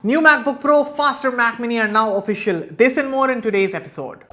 New MacBook Pro, faster Mac Mini are now official. This and more in today's episode.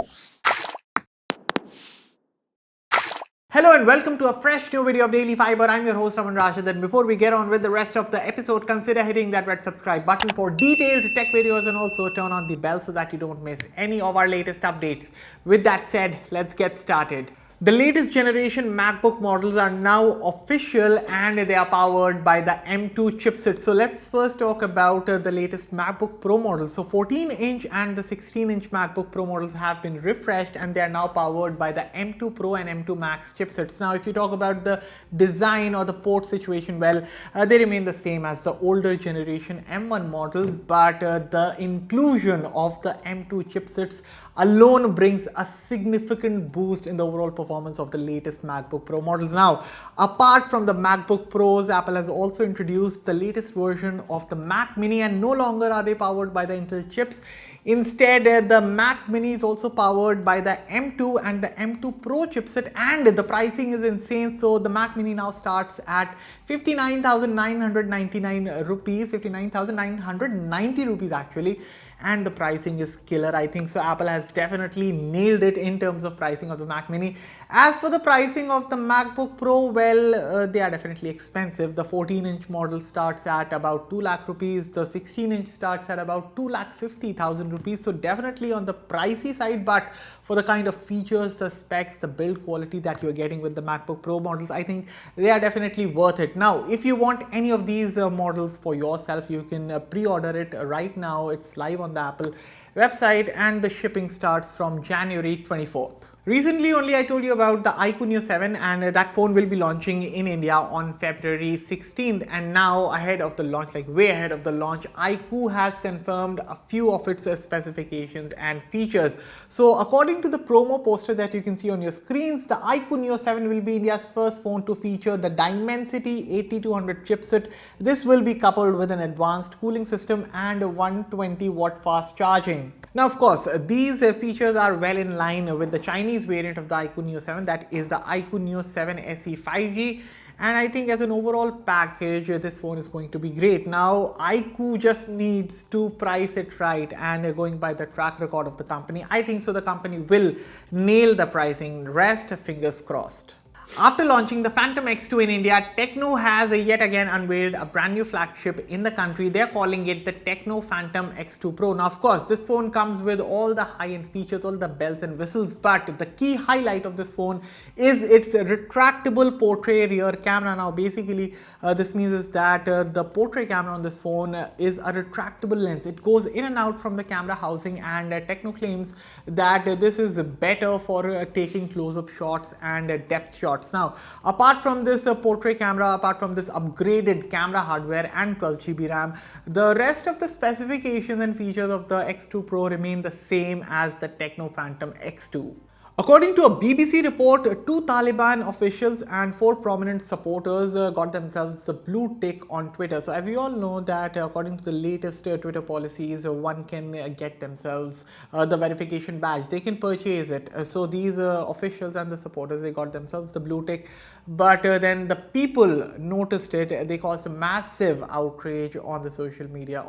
Hello and welcome to a fresh new video of Daily Fiber. I'm your host Raman Rashid, and before we get on with the rest of the episode, consider hitting that red subscribe button for detailed tech videos and also turn on the bell so that you don't miss any of our latest updates. With that said, let's get started. The latest generation MacBook models are now official and they are powered by the M2 chipset. So let's first talk about the latest MacBook Pro models. So 14-inch and the 16-inch MacBook Pro models have been refreshed and they are now powered by the M2 Pro and M2 Max chipsets. Now if you talk about the design or the port situation, well, they remain the same as the older generation M1 models, but the inclusion of the M2 chipsets alone brings a significant boost in the overall performance of the latest MacBook Pro models. Now, apart from the MacBook Pros, Apple has also introduced the latest version of the Mac Mini, and no longer are they powered by the Intel chips. Instead, the Mac Mini is also powered by the M2 and the M2 Pro chipset, and the pricing is insane. So the Mac Mini now starts at 59,999 rupees, 59,990 rupees actually, and the pricing is killer. I think so Apple has definitely nailed it in terms of pricing of the Mac Mini. As for the pricing of the MacBook Pro, well, they are definitely expensive. The 14-inch model starts at about 2 lakh rupees. The 16-inch starts at about 2,50,000 rupees. So definitely on the pricey side, but for the kind of features, the specs, the build quality that you're getting with the MacBook Pro models, I think they are definitely worth it. Now, if you want any of these models for yourself, you can pre-order it right now. It's live on the Apple website and the shipping starts from January 24th. Recently only I told you about the iQOO Neo 7, and that phone will be launching in India on February 16th, and now ahead of the launch, like way ahead of the launch, iQOO has confirmed a few of its specifications and features. So according to the promo poster that you can see on your screens, the iQOO Neo 7 will be India's first phone to feature the Dimensity 8200 chipset. This will be coupled with an advanced cooling system and 120 watt fast charging. Now, of course, these features are well in line with the Chinese variant of the iQOO Neo 7, that is the iQOO Neo 7 SE 5G. And I think as an overall package, this phone is going to be great. Now, iQOO just needs to price it right, and going by the track record of the company, I think so the company will nail the pricing. Rest, fingers crossed. After launching the Phantom X2 in India, Tecno has yet again unveiled a brand new flagship in the country. They're calling it the Tecno Phantom X2 Pro. Now, of course, this phone comes with all the high-end features, all the bells and whistles, but the key highlight of this phone is its retractable portrait rear camera. Now, basically, this means is that the portrait camera on this phone is a retractable lens. It goes in and out from the camera housing, and Tecno claims that this is better for taking close-up shots and depth shots. Now, apart from this portrait camera, apart from this upgraded camera hardware and 12 GB RAM, the rest of the specifications and features of the X2 Pro remain the same as the Tecno Phantom X2. According to a BBC report, 2 Taliban officials and 4 prominent supporters got themselves the blue tick on Twitter. So as we all know that according to the latest Twitter policies, one can get themselves the verification badge. They can purchase it. So these officials and the supporters, they got themselves the blue tick. But then the people noticed it. They caused a massive outrage on the social media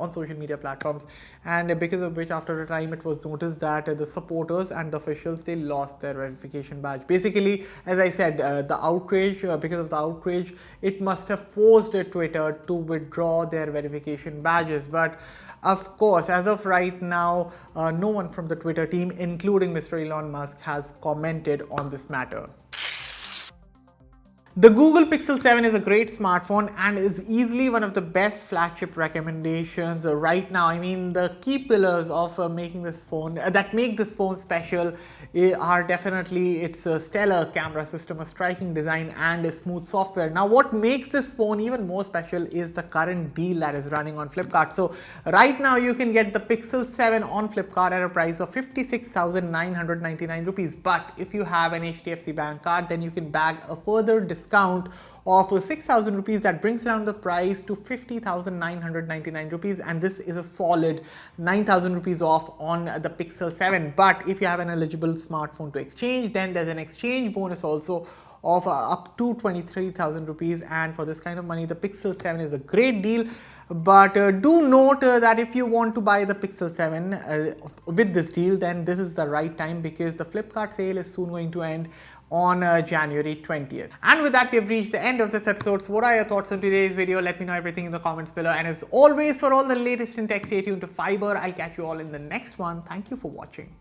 platforms, and because of which, after a time, it was noticed that the supporters and the officials, they lost their verification badge. Basically, as I said, the outrage, because of the outrage, it must have forced Twitter to withdraw their verification badges. But of course, as of right now, no one from the Twitter team, including Mr. Elon Musk, has commented on this matter. The Google Pixel 7 is a great smartphone and is easily one of the best flagship recommendations right now. I mean, the key pillars of making this phone, that make this phone special, are definitely its stellar camera system, a striking design, and a smooth software. Now, what makes this phone even more special is the current deal that is running on Flipkart. So, right now you can get the Pixel 7 on Flipkart at a price of 56,999 rupees. But if you have an HDFC Bank card, then you can bag a further discount of 6,000 rupees. That brings down the price to 50,999 rupees, and this is a solid 9,000 rupees off on the Pixel 7. But if you have an eligible smartphone to exchange, then there's an exchange bonus also of up to 23,000 rupees, and for this kind of money the Pixel 7 is a great deal. But do note that if you want to buy the Pixel 7 with this deal, then this is the right time, because the Flipkart sale is soon going to end on January 20th. And with that, we have reached the end of this episode. So what are your thoughts on today's video? Let me know everything in the comments below. And as always, for all the latest in tech, stay tuned to Fiiber. I'll catch you all in the next one. Thank you for watching.